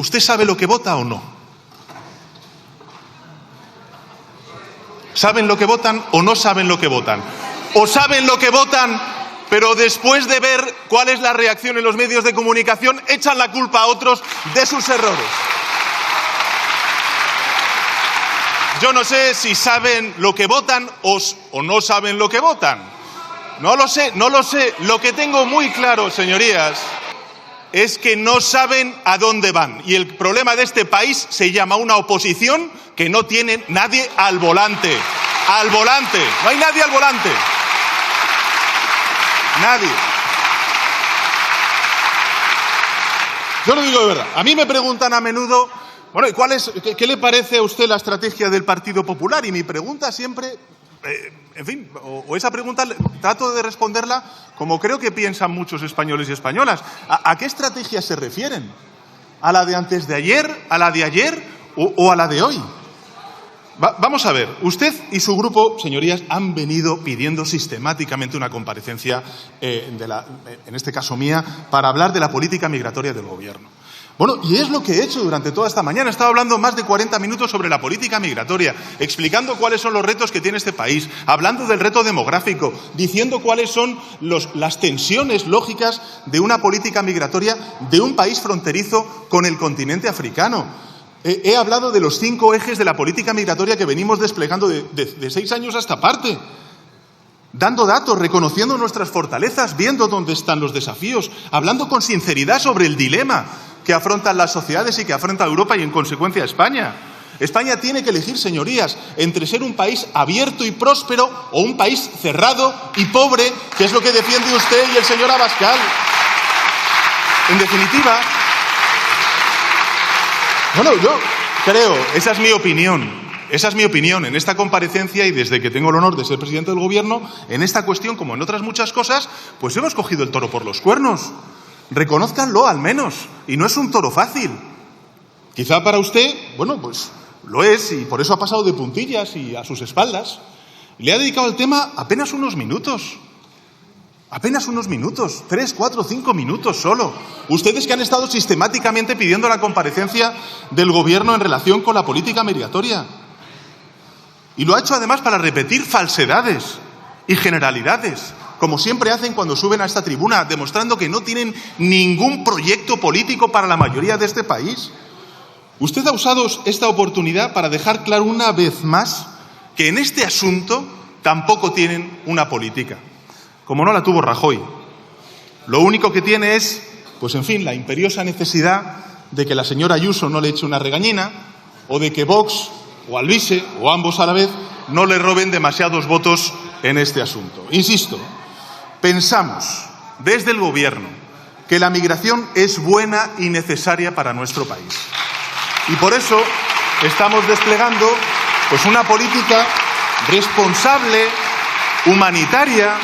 ¿Usted sabe lo que vota o no? ¿Saben lo que votan o no saben lo que votan? ¿O saben lo que votan, pero después de ver cuál es la reacción en los medios de comunicación, echan la culpa a otros de sus errores? Yo no sé si saben lo que votan o no saben lo que votan. No lo sé. Lo que tengo muy claro, señorías, es que no saben a dónde van. Y el problema de este país se llama una oposición que no tiene nadie al volante. Al volante. No hay nadie al volante. Nadie. Yo lo digo de verdad. A mí me preguntan a menudo, bueno, ¿qué le parece a usted la estrategia del Partido Popular? Y mi pregunta siempre, en fin, o esa pregunta trato de responderla como creo que piensan muchos españoles y españolas. ¿A qué estrategia se refieren? ¿A la de antes de ayer, a la de ayer o a la de hoy? Vamos a ver, usted y su grupo, señorías, han venido pidiendo sistemáticamente una comparecencia, en este caso mía, para hablar de la política migratoria del Gobierno. Bueno, y es lo que he hecho durante toda esta mañana. He estado hablando más de 40 minutos sobre la política migratoria, explicando cuáles son los retos que tiene este país, hablando del reto demográfico, diciendo cuáles son las tensiones lógicas de una política migratoria de un país fronterizo con el continente africano. He hablado de los 5 ejes de la política migratoria que venimos desplegando de 6 años a esta parte, dando datos, reconociendo nuestras fortalezas, viendo dónde están los desafíos, hablando con sinceridad sobre el dilema que afrontan las sociedades y que afronta Europa y, en consecuencia, España. España tiene que elegir, señorías, entre ser un país abierto y próspero o un país cerrado y pobre, que es lo que defiende usted y el señor Abascal. En definitiva, bueno, yo creo, esa es mi opinión en esta comparecencia, y desde que tengo el honor de ser presidente del Gobierno, en esta cuestión, como en otras muchas cosas, pues hemos cogido el toro por los cuernos. Reconózcanlo al menos, y no es un toro fácil. Quizá para usted, bueno, pues lo es, y por eso ha pasado de puntillas y a sus espaldas. Le ha dedicado al tema apenas unos minutos. Apenas unos minutos, 3, 4, 5 minutos solo. Ustedes que han estado sistemáticamente pidiendo la comparecencia del Gobierno en relación con la política migratoria. Y lo ha hecho además para repetir falsedades y generalidades, como siempre hacen cuando suben a esta tribuna, demostrando que no tienen ningún proyecto político para la mayoría de este país. Usted ha usado esta oportunidad para dejar claro una vez más que en este asunto tampoco tienen una política, como no la tuvo Rajoy. Lo único que tiene es, pues en fin, la imperiosa necesidad de que la señora Ayuso no le eche una regañina, o de que Vox o Alvise, o ambos a la vez, no le roben demasiados votos en este asunto. Insisto, pensamos desde el Gobierno que la migración es buena y necesaria para nuestro país. Y por eso estamos desplegando pues una política responsable, humanitaria,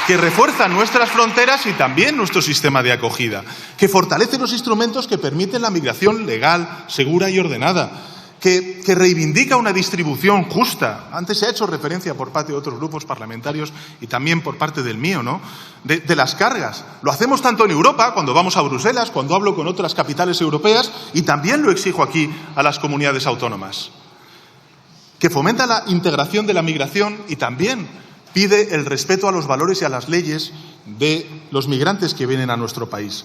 que refuerza nuestras fronteras y también nuestro sistema de acogida, que fortalece los instrumentos que permiten la migración legal, segura y ordenada, que reivindica una distribución justa. Antes se ha hecho referencia por parte de otros grupos parlamentarios y también por parte del mío, ¿no?, de las cargas. Lo hacemos tanto en Europa, cuando vamos a Bruselas, cuando hablo con otras capitales europeas, y también lo exijo aquí a las comunidades autónomas. Que fomenta la integración de la migración y también pide el respeto a los valores y a las leyes de los migrantes que vienen a nuestro país.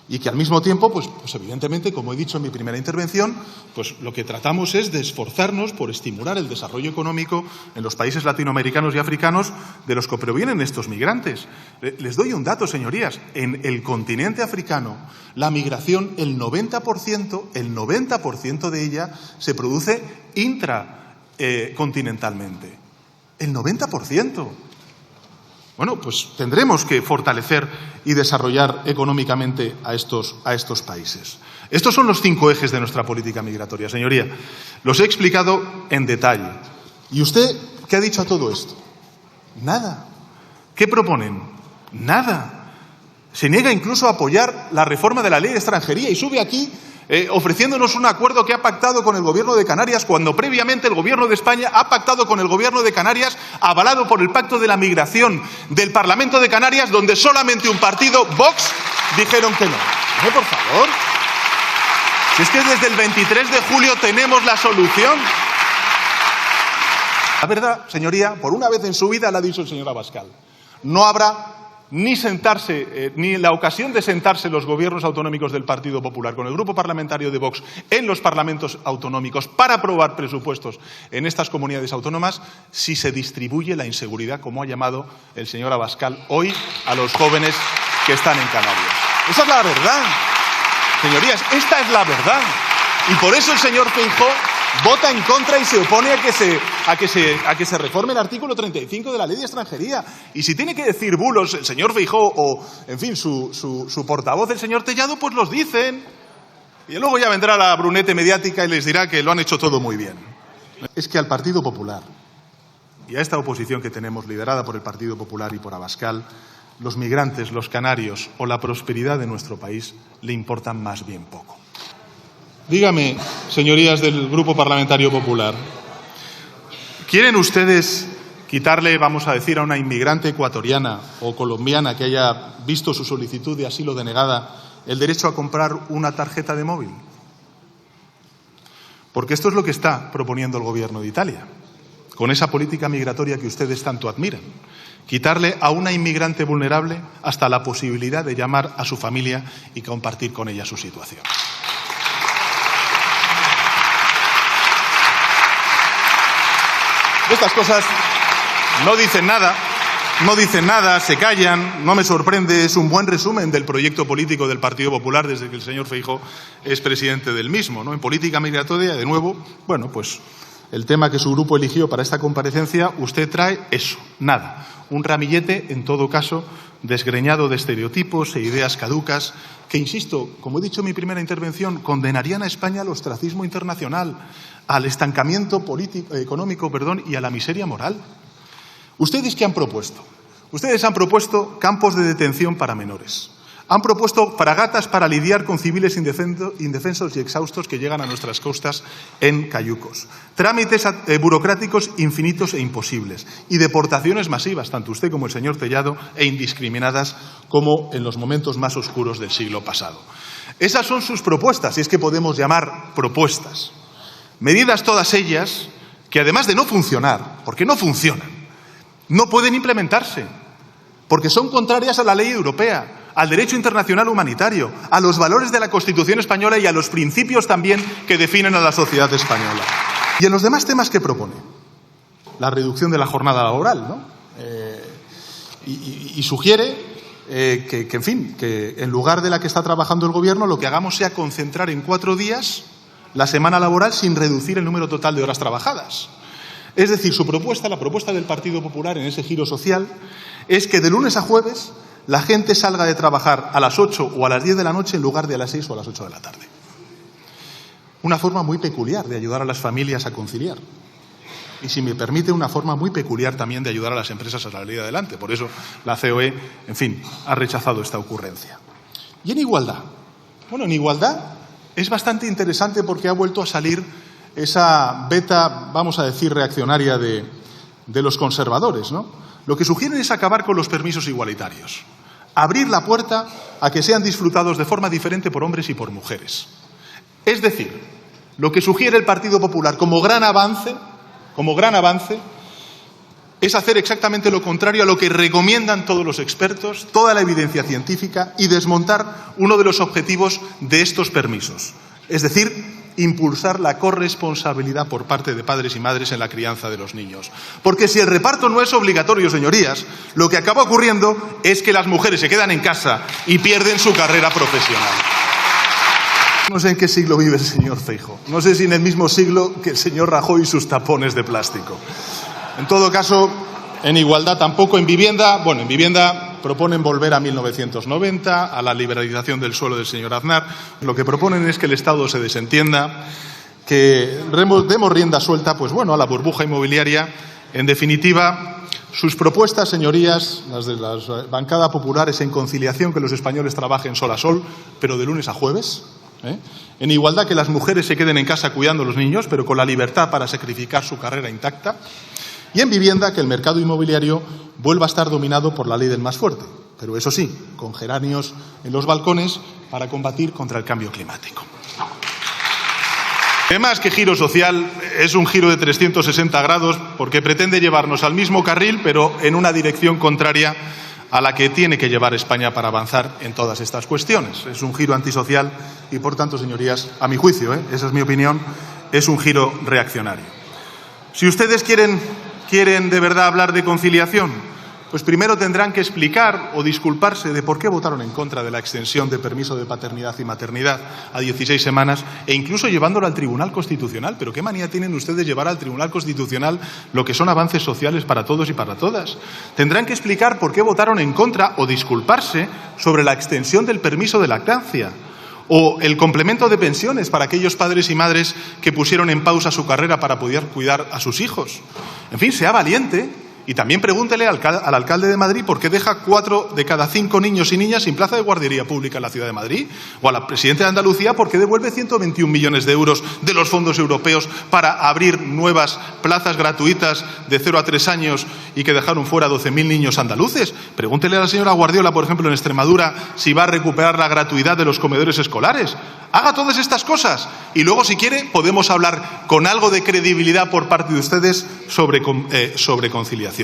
Y que al mismo tiempo, pues evidentemente, como he dicho en mi primera intervención, pues lo que tratamos es de esforzarnos por estimular el desarrollo económico en los países latinoamericanos y africanos de los que provienen estos migrantes. Les doy un dato, señorías. En el continente africano, la migración, el 90% de ella se produce intracontinentalmente. El 90%. Bueno, pues tendremos que fortalecer y desarrollar económicamente a estos países. Estos son los 5 ejes de nuestra política migratoria, señoría. Los he explicado en detalle. ¿Y usted qué ha dicho a todo esto? Nada. ¿Qué proponen? Nada. Se niega incluso a apoyar la reforma de la ley de extranjería y sube aquí ofreciéndonos un acuerdo que ha pactado con el Gobierno de Canarias, cuando previamente el Gobierno de España ha pactado con el Gobierno de Canarias, avalado por el Pacto de la Migración del Parlamento de Canarias, donde solamente un partido, Vox, dijeron que no. Por favor. Si es que desde el 23 de julio tenemos la solución. La verdad, señoría, por una vez en su vida la ha dicho el señor Abascal. No habrá ni la ocasión de sentarse los gobiernos autonómicos del Partido Popular con el grupo parlamentario de Vox en los parlamentos autonómicos para aprobar presupuestos en estas comunidades autónomas si se distribuye la inseguridad, como ha llamado el señor Abascal hoy a los jóvenes que están en Canarias. Esa es la verdad. Señorías, esta es la verdad. Y por eso el señor Feijóo vota en contra y se opone a que se reforme el artículo 35 de la Ley de Extranjería. Y si tiene que decir bulos el señor Feijóo o, en fin, su portavoz, el señor Tellado, pues los dicen. Y luego ya vendrá la brunete mediática y les dirá que lo han hecho todo muy bien. Es que al Partido Popular y a esta oposición que tenemos liderada por el Partido Popular y por Abascal, los migrantes, los canarios o la prosperidad de nuestro país le importan más bien poco. Dígame, señorías del Grupo Parlamentario Popular, ¿quieren ustedes quitarle, vamos a decir, a una inmigrante ecuatoriana o colombiana que haya visto su solicitud de asilo denegada el derecho a comprar una tarjeta de móvil? Porque esto es lo que está proponiendo el Gobierno de Italia, con esa política migratoria que ustedes tanto admiran. Quitarle a una inmigrante vulnerable hasta la posibilidad de llamar a su familia y compartir con ella su situación. Estas cosas no dicen nada, se callan, no me sorprende, es un buen resumen del proyecto político del Partido Popular desde que el señor Feijóo es presidente del mismo, ¿no? En política migratoria, de nuevo, bueno, pues el tema que su grupo eligió para esta comparecencia, usted trae eso, nada, un ramillete, en todo caso, desgreñado de estereotipos e ideas caducas que, insisto, como he dicho en mi primera intervención, condenarían a España al ostracismo internacional, al estancamiento económico y a la miseria moral. ¿Ustedes qué han propuesto? Ustedes han propuesto campos de detención para menores. Han propuesto fragatas para lidiar con civiles indefensos y exhaustos que llegan a nuestras costas en cayucos. Trámites burocráticos infinitos e imposibles. Y deportaciones masivas, tanto usted como el señor Tellado, e indiscriminadas como en los momentos más oscuros del siglo pasado. Esas son sus propuestas, si es que podemos llamar propuestas. Medidas todas ellas que, además de no funcionar, porque no funcionan, no pueden implementarse, porque son contrarias a la ley europea, al derecho internacional humanitario, a los valores de la Constitución española y a los principios también que definen a la sociedad española. Y en los demás temas que propone, la reducción de la jornada laboral, ¿no? Y sugiere que en lugar de la que está trabajando el Gobierno, lo que hagamos sea concentrar en 4 días la semana laboral sin reducir el número total de horas trabajadas. Es decir, su propuesta, la propuesta del Partido Popular en ese giro social, es que de lunes a jueves la gente salga de trabajar a las 8 o a las 10 de la noche en lugar de a las 6 o a las 8 de la tarde. Una forma muy peculiar de ayudar a las familias a conciliar. Y, si me permite, una forma muy peculiar también de ayudar a las empresas a salir adelante. Por eso la COE, en fin, ha rechazado esta ocurrencia. Y en igualdad. Bueno, en igualdad es bastante interesante porque ha vuelto a salir esa beta, vamos a decir, reaccionaria de los conservadores, ¿no? Lo que sugieren es acabar con los permisos igualitarios. Abrir la puerta a que sean disfrutados de forma diferente por hombres y por mujeres. Es decir, lo que sugiere el Partido Popular como gran avance, es hacer exactamente lo contrario a lo que recomiendan todos los expertos, toda la evidencia científica, y desmontar uno de los objetivos de estos permisos. Es decir, impulsar la corresponsabilidad por parte de padres y madres en la crianza de los niños. Porque si el reparto no es obligatorio, señorías, lo que acaba ocurriendo es que las mujeres se quedan en casa y pierden su carrera profesional. No sé en qué siglo vive el señor Feijóo. No sé si en el mismo siglo que el señor Rajoy y sus tapones de plástico. En todo caso, en igualdad tampoco. En vivienda, bueno, en vivienda proponen volver a 1990, a la liberalización del suelo del señor Aznar. Lo que proponen es que el Estado se desentienda, que demos rienda suelta, pues bueno, a la burbuja inmobiliaria. En definitiva, sus propuestas, señorías, las de la bancada popular, es en conciliación que los españoles trabajen sol a sol, pero de lunes a jueves. En igualdad, que las mujeres se queden en casa cuidando a los niños, pero con la libertad para sacrificar su carrera intacta. Y en vivienda, que el mercado inmobiliario vuelva a estar dominado por la ley del más fuerte, pero eso sí, con geranios en los balcones para combatir contra el cambio climático. Además que giro social es un giro de 360 grados porque pretende llevarnos al mismo carril, pero en una dirección contraria a la que tiene que llevar España para avanzar en todas estas cuestiones. Es un giro antisocial y, por tanto, señorías, a mi juicio, esa es mi opinión, es un giro reaccionario. Si ustedes quieren de verdad hablar de conciliación, pues primero tendrán que explicar o disculparse de por qué votaron en contra de la extensión de permiso de paternidad y maternidad a 16 semanas e incluso llevándolo al Tribunal Constitucional. Pero qué manía tienen ustedes llevar al Tribunal Constitucional lo que son avances sociales para todos y para todas. Tendrán que explicar por qué votaron en contra o disculparse sobre la extensión del permiso de lactancia o el complemento de pensiones para aquellos padres y madres que pusieron en pausa su carrera para poder cuidar a sus hijos. En fin, sea valiente. Y también pregúntele al alcalde de Madrid por qué deja 4 de cada 5 niños y niñas sin plaza de guardería pública en la ciudad de Madrid. O a la presidenta de Andalucía por qué devuelve 121 millones de euros de los fondos europeos para abrir nuevas plazas gratuitas de 0 a 3 años y que dejaron fuera 12.000 niños andaluces. Pregúntele a la señora Guardiola, por ejemplo, en Extremadura, si va a recuperar la gratuidad de los comedores escolares. Haga todas estas cosas y luego, si quiere, podemos hablar con algo de credibilidad por parte de ustedes sobre conciliación.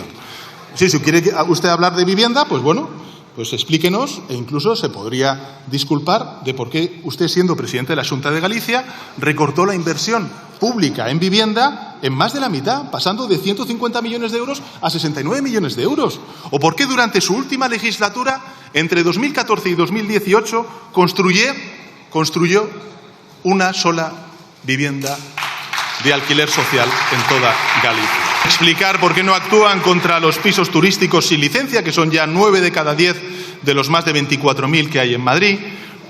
Sí, si quiere usted hablar de vivienda, pues bueno, pues explíquenos e incluso se podría disculpar de por qué usted, siendo presidente de la Xunta de Galicia, recortó la inversión pública en vivienda en más de la mitad, pasando de 150 millones de euros a 69 millones de euros. O por qué durante su última legislatura, entre 2014 y 2018, construyó una sola vivienda de alquiler social en toda Galicia. Explicar por qué no actúan contra los pisos turísticos sin licencia, que son ya 9 de cada 10 de los más de 24.000 que hay en Madrid.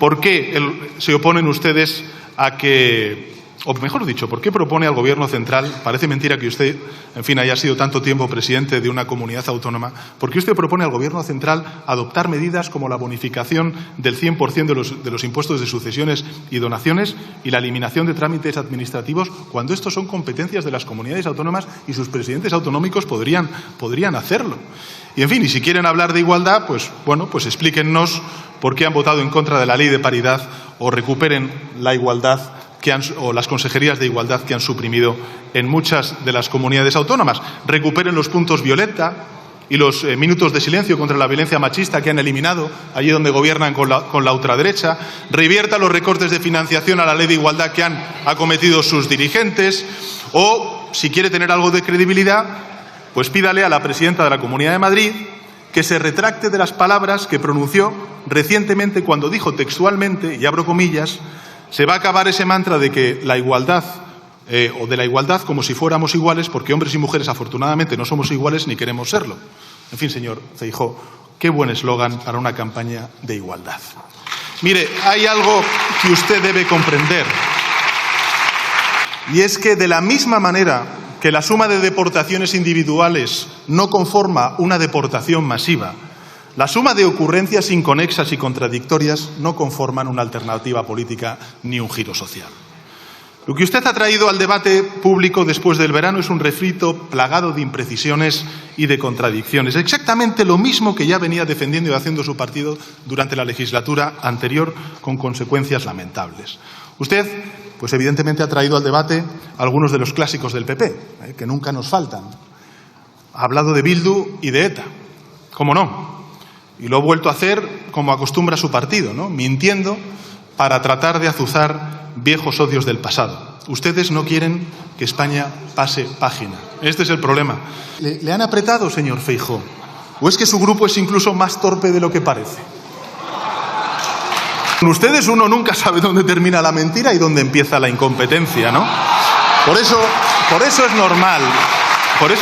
¿Por qué se oponen ustedes a que, o mejor dicho, por qué propone al Gobierno central, parece mentira que usted, en fin, haya sido tanto tiempo presidente de una comunidad autónoma, por qué usted propone al Gobierno central adoptar medidas como la bonificación del 100% de los impuestos de sucesiones y donaciones y la eliminación de trámites administrativos, cuando estos son competencias de las comunidades autónomas y sus presidentes autonómicos podrían hacerlo? Y, en fin, y si quieren hablar de igualdad, pues bueno, pues explíquennos por qué han votado en contra de la ley de paridad o recuperen la igualdad o las consejerías de igualdad que han suprimido en muchas de las comunidades autónomas. Recuperen los puntos violeta y los minutos de silencio contra la violencia machista que han eliminado allí donde gobiernan con la ultraderecha. Revierta los recortes de financiación a la ley de igualdad que han acometido sus dirigentes. O, si quiere tener algo de credibilidad, pues pídale a la presidenta de la Comunidad de Madrid que se retracte de las palabras que pronunció recientemente cuando dijo textualmente, y abro comillas, se va a acabar ese mantra de que la igualdad o de la igualdad como si fuéramos iguales, porque hombres y mujeres afortunadamente no somos iguales ni queremos serlo. En fin, señor Feijóo, qué buen eslogan para una campaña de igualdad. Mire, hay algo que usted debe comprender, y es que de la misma manera que la suma de deportaciones individuales no conforma una deportación masiva, la suma de ocurrencias inconexas y contradictorias no conforman una alternativa política ni un giro social. Lo que usted ha traído al debate público después del verano es un refrito plagado de imprecisiones y de contradicciones. Exactamente lo mismo que ya venía defendiendo y haciendo su partido durante la legislatura anterior, con consecuencias lamentables. Usted, pues evidentemente ha traído al debate algunos de los clásicos del PP, que nunca nos faltan. Ha hablado de Bildu y de ETA. ¿Cómo no? Y lo ha vuelto a hacer como acostumbra su partido, ¿no? Mintiendo para tratar de azuzar viejos odios del pasado. Ustedes no quieren que España pase página. Este es el problema. ¿Le han apretado, señor Feijóo? ¿O es que su grupo es incluso más torpe de lo que parece? Con ustedes uno nunca sabe dónde termina la mentira y dónde empieza la incompetencia, ¿no? Por eso es normal. Por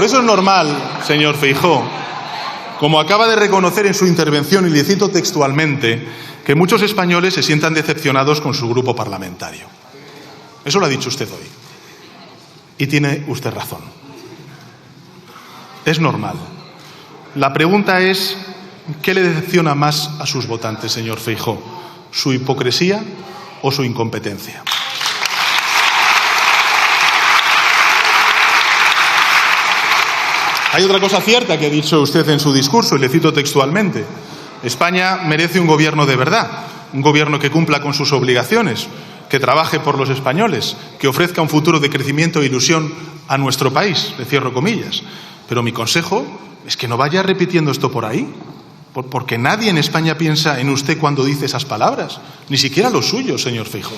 eso es normal, señor Feijóo, como acaba de reconocer en su intervención, y le cito textualmente, que muchos españoles se sientan decepcionados con su grupo parlamentario. Eso lo ha dicho usted hoy. Y tiene usted razón. Es normal. La pregunta es, ¿qué le decepciona más a sus votantes, señor Feijóo? ¿Su hipocresía o su incompetencia? Hay otra cosa cierta que ha dicho usted en su discurso, y le cito textualmente. España merece un gobierno de verdad. un gobierno que cumpla con sus obligaciones, que trabaje por los españoles, que ofrezca un futuro de crecimiento e ilusión a nuestro país, le cierro comillas. Pero mi consejo es que no vaya repitiendo esto por ahí, porque nadie en España piensa en usted cuando dice esas palabras, ni siquiera los suyos, señor Feijóo.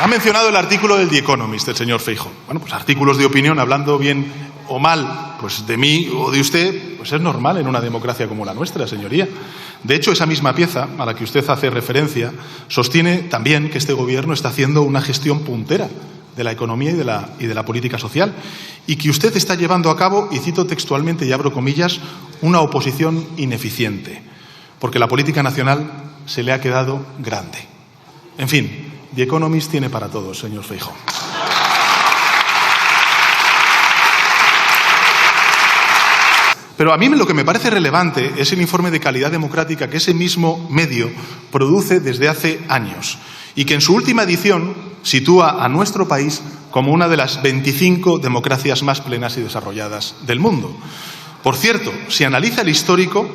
Ha mencionado el artículo del The Economist, el señor Feijóo. Bueno, pues artículos de opinión, hablando bien o mal, pues de mí o de usted, pues es normal en una democracia como la nuestra, señoría. De hecho, esa misma pieza a la que usted hace referencia sostiene también que este gobierno está haciendo una gestión puntera de la economía y de la política social, y que usted está llevando a cabo, y cito textualmente y abro comillas, una oposición ineficiente, porque la política nacional se le ha quedado grande. En fin, The Economist tiene para todos, señor Feijóo. Pero a mí lo que me parece relevante es el informe de calidad democrática que ese mismo medio produce desde hace años y que en su última edición sitúa a nuestro país como una de las 25 democracias más plenas y desarrolladas del mundo. Por cierto, si analiza el histórico,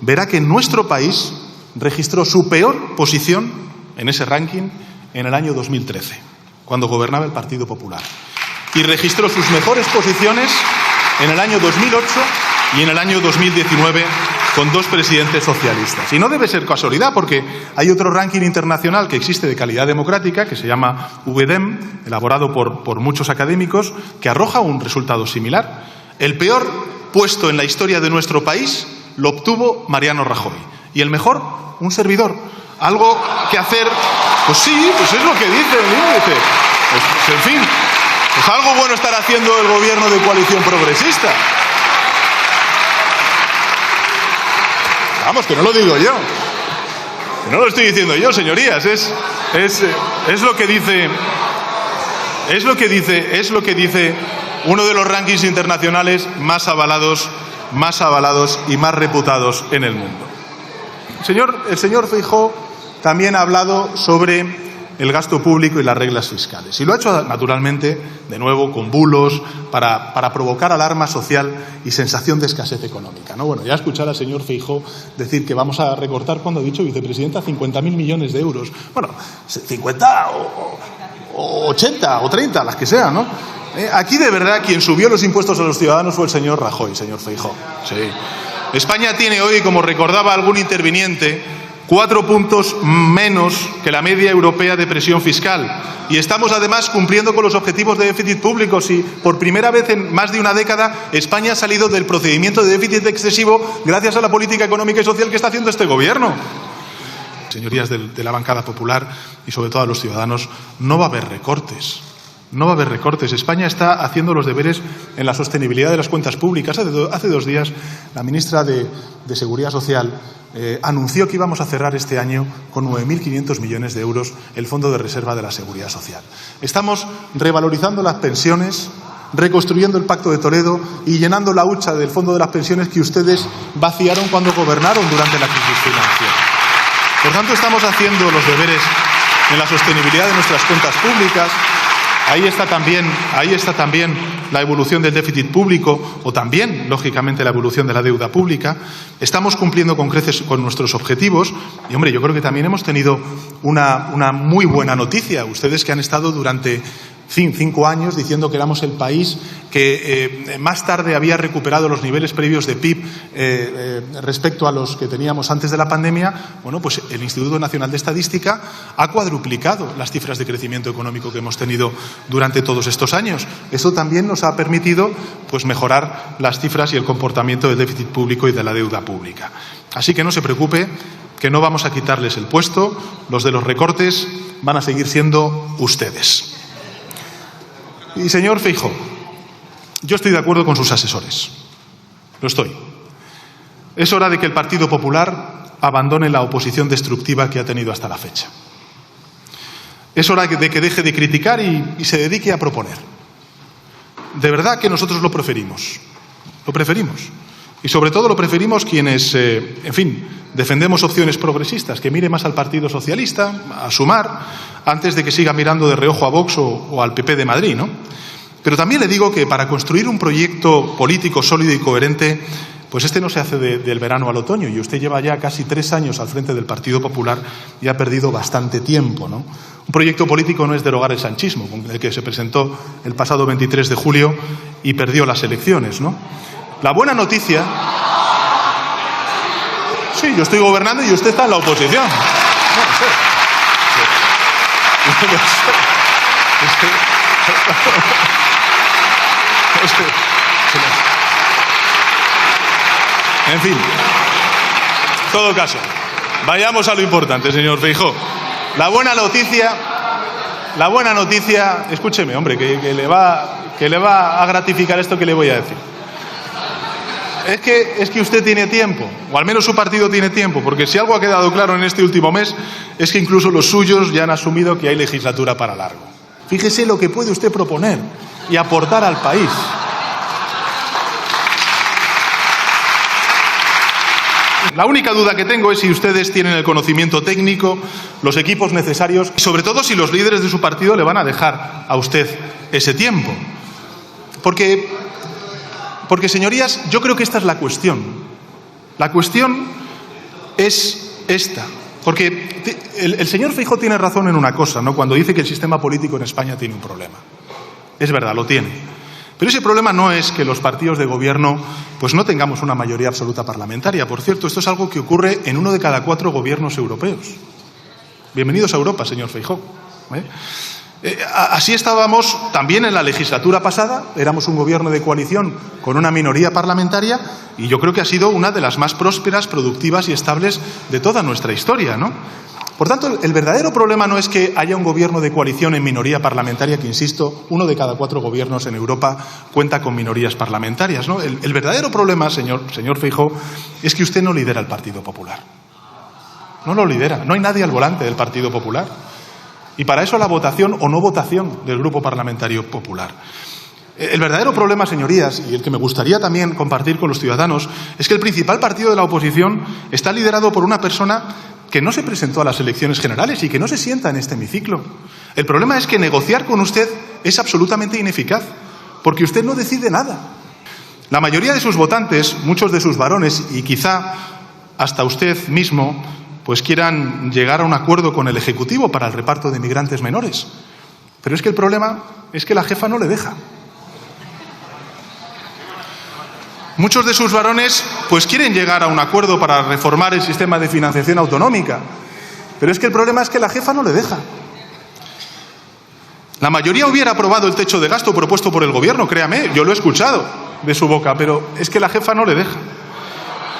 verá que nuestro país registró su peor posición en ese ranking en el año 2013, cuando gobernaba el Partido Popular, y registró sus mejores posiciones en el año 2008 y en el año 2019 con dos presidentes socialistas. Y no debe ser casualidad, porque hay otro ranking internacional que existe de calidad democrática, que se llama VDEM, elaborado por muchos académicos, que arroja un resultado similar. El peor puesto en la historia de nuestro país lo obtuvo Mariano Rajoy. Y el mejor, un servidor. Algo que hacer, pues sí, pues es lo que dice el índice. Pues, en fin, pues algo bueno estará haciendo el gobierno de coalición progresista. Vamos, que no lo digo yo. Que no lo estoy diciendo yo, señorías. Es lo que dice. Es lo que dice uno de los rankings internacionales más avalados y más reputados en el mundo. El señor Feijóo también ha hablado sobre el gasto público y las reglas fiscales. Y lo ha hecho, naturalmente, de nuevo, con bulos, para provocar alarma social y sensación de escasez económica, ¿no? Bueno, ya escuchar al señor Feijóo decir que vamos a recortar, cuando ha dicho vicepresidenta, 50.000 millones de euros. Bueno, 50 o 80 o 30, las que sean, ¿no? Aquí, de verdad, quien subió los impuestos a los ciudadanos fue el señor Rajoy, señor Feijóo. Sí. España tiene hoy, como recordaba algún interviniente, 4 puntos menos que la media europea de presión fiscal. Y estamos, además, cumpliendo con los objetivos de déficit público. Si por primera vez en más de una década España ha salido del procedimiento de déficit excesivo gracias a la política económica y social que está haciendo este gobierno. Señorías de la bancada popular y sobre todo a los ciudadanos, no va a haber recortes. No va a haber recortes. España está haciendo los deberes en la sostenibilidad de las cuentas públicas. Hace 2 días la ministra de Seguridad Social anunció que íbamos a cerrar este año con 9.500 millones de euros el Fondo de Reserva de la Seguridad Social. Estamos revalorizando las pensiones, reconstruyendo el Pacto de Toledo y llenando la hucha del Fondo de las Pensiones que ustedes vaciaron cuando gobernaron durante la crisis financiera. Por tanto, estamos haciendo los deberes en la sostenibilidad de nuestras cuentas públicas. Ahí está también la evolución del déficit público o también, lógicamente, la evolución de la deuda pública. Estamos cumpliendo con creces con nuestros objetivos y, hombre, yo creo que también hemos tenido una muy buena noticia. Ustedes que han estado durante 5 años diciendo que éramos el país que más tarde había recuperado los niveles previos de PIB respecto a los que teníamos antes de la pandemia, bueno, pues el Instituto Nacional de Estadística ha cuadruplicado las cifras de crecimiento económico que hemos tenido durante todos estos años. Eso también nos ha permitido, pues, mejorar las cifras y el comportamiento del déficit público y de la deuda pública. Así que no se preocupe, que no vamos a quitarles el puesto. Los de los recortes van a seguir siendo ustedes. Y, señor Feijóo, yo estoy de acuerdo con sus asesores. Lo estoy. Es hora de que el Partido Popular abandone la oposición destructiva que ha tenido hasta la fecha. Es hora de que deje de criticar y se dedique a proponer. De verdad que nosotros lo preferimos. Lo preferimos. Y sobre todo lo preferimos quienes, en fin, defendemos opciones progresistas, que mire más al Partido Socialista, a Sumar, antes de que siga mirando de reojo a Vox o al PP de Madrid, ¿no? Pero también le digo que para construir un proyecto político sólido y coherente, pues este no se hace del verano al otoño, y usted lleva ya casi 3 años al frente del Partido Popular y ha perdido bastante tiempo, ¿no? Un proyecto político no es derogar el sanchismo, con el que se presentó el pasado 23 de julio y perdió las elecciones, ¿no? La buena noticia... Sí, yo estoy gobernando y usted está en la oposición. No sé. En fin, en todo caso, vayamos a lo importante, señor Feijóo. La buena noticia, escúcheme, hombre, que le va a gratificar esto que le voy a decir. Es que usted tiene tiempo, o al menos su partido tiene tiempo, porque si algo ha quedado claro en este último mes es que incluso los suyos ya han asumido que hay legislatura para largo. Fíjese lo que puede usted proponer y aportar al país. La única duda que tengo es si ustedes tienen el conocimiento técnico, los equipos necesarios y sobre todo si los líderes de su partido le van a dejar a usted ese tiempo. Porque, señorías, yo creo que esta es la cuestión. La cuestión es esta. Porque el señor Feijóo tiene razón en una cosa, ¿no? Cuando dice que el sistema político en España tiene un problema. Es verdad, lo tiene. Pero ese problema no es que los partidos de gobierno pues no tengamos una mayoría absoluta parlamentaria. Por cierto, esto es algo que ocurre en 1 de cada 4 gobiernos europeos. Bienvenidos a Europa, señor Feijóo. Así estábamos también en la legislatura pasada, éramos un gobierno de coalición con una minoría parlamentaria y yo creo que ha sido una de las más prósperas, productivas y estables de toda nuestra historia, ¿no? Por tanto, el verdadero problema no es que haya un gobierno de coalición en minoría parlamentaria, que insisto, 1 de cada 4 gobiernos en Europa cuenta con minorías parlamentarias, ¿no? El verdadero problema, señor Feijóo, es que usted no lidera el Partido Popular. No lo lidera, no hay nadie al volante del Partido Popular. Y para eso la votación o no votación del Grupo Parlamentario Popular. El verdadero problema, señorías, y el que me gustaría también compartir con los ciudadanos, es que el principal partido de la oposición está liderado por una persona que no se presentó a las elecciones generales y que no se sienta en este hemiciclo. El problema es que negociar con usted es absolutamente ineficaz, porque usted no decide nada. La mayoría de sus votantes, muchos de sus varones y quizá hasta usted mismo, pues quieran llegar a un acuerdo con el Ejecutivo para el reparto de migrantes menores. Pero es que el problema es que la jefa no le deja. Muchos de sus varones pues quieren llegar a un acuerdo para reformar el sistema de financiación autonómica. Pero es que el problema es que la jefa no le deja. La mayoría hubiera aprobado el techo de gasto propuesto por el Gobierno, créame, yo lo he escuchado de su boca, pero es que la jefa no le deja.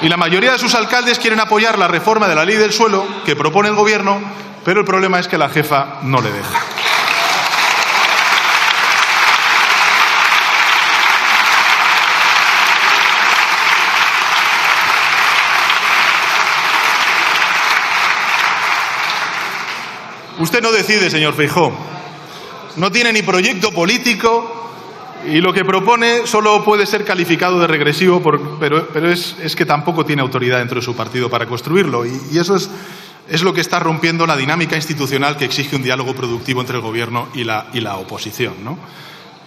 Y la mayoría de sus alcaldes quieren apoyar la reforma de la ley del suelo que propone el Gobierno, pero el problema es que la jefa no le deja. Usted no decide, señor Feijóo. No tiene ni proyecto político y lo que propone solo puede ser calificado de regresivo, pero es que tampoco tiene autoridad dentro de su partido para construirlo. Y eso es lo que está rompiendo la dinámica institucional que exige un diálogo productivo entre el Gobierno y la oposición, ¿no?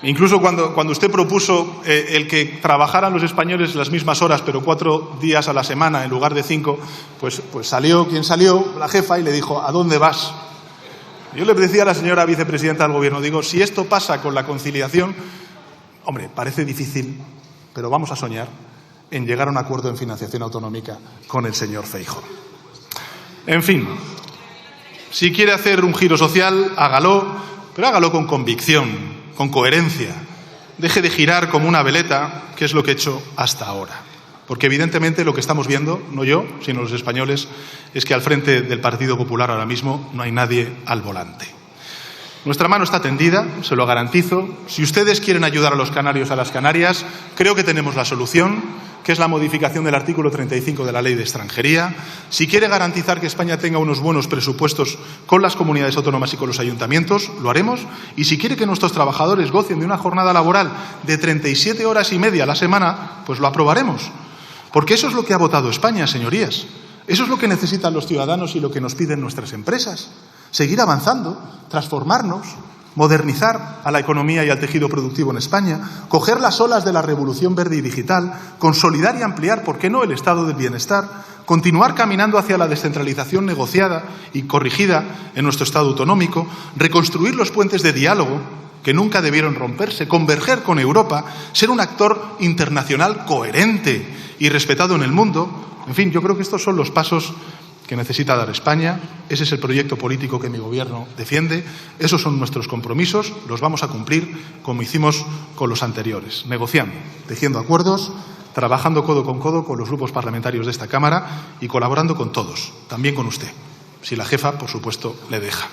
Incluso cuando usted propuso el que trabajaran los españoles las mismas horas, pero 4 días a la semana en lugar de 5, pues salió quien salió, la jefa, y le dijo: ¿a dónde vas? Yo le decía a la señora vicepresidenta del Gobierno, digo, si esto pasa con la conciliación, hombre, parece difícil, pero vamos a soñar en llegar a un acuerdo en financiación autonómica con el señor Feijóo. En fin, si quiere hacer un giro social, hágalo, pero hágalo con convicción, con coherencia. Deje de girar como una veleta, que es lo que he hecho hasta ahora. Porque evidentemente lo que estamos viendo, no yo, sino los españoles, es que al frente del Partido Popular ahora mismo no hay nadie al volante. Nuestra mano está tendida, se lo garantizo. Si ustedes quieren ayudar a los canarios, a las Canarias, creo que tenemos la solución, que es la modificación del artículo 35 de la Ley de Extranjería. Si quiere garantizar que España tenga unos buenos presupuestos con las comunidades autónomas y con los ayuntamientos, lo haremos. Y si quiere que nuestros trabajadores gocen de una jornada laboral de 37 horas y media a la semana, pues lo aprobaremos. Porque eso es lo que ha votado España, señorías. Eso es lo que necesitan los ciudadanos y lo que nos piden nuestras empresas. Seguir avanzando, transformarnos, modernizar a la economía y al tejido productivo en España, coger las olas de la revolución verde y digital, consolidar y ampliar, ¿por qué no?, el estado del bienestar, continuar caminando hacia la descentralización negociada y corrigida en nuestro Estado autonómico, reconstruir los puentes de diálogo que nunca debieron romperse, converger con Europa, ser un actor internacional coherente y respetado en el mundo. En fin, yo creo que estos son los pasos que necesita dar España. Ese es el proyecto político que mi Gobierno defiende. Esos son nuestros compromisos. Los vamos a cumplir como hicimos con los anteriores, negociando, tejiendo acuerdos, trabajando codo con los grupos parlamentarios de esta Cámara y colaborando con todos, también con usted, si la jefa, por supuesto, le deja.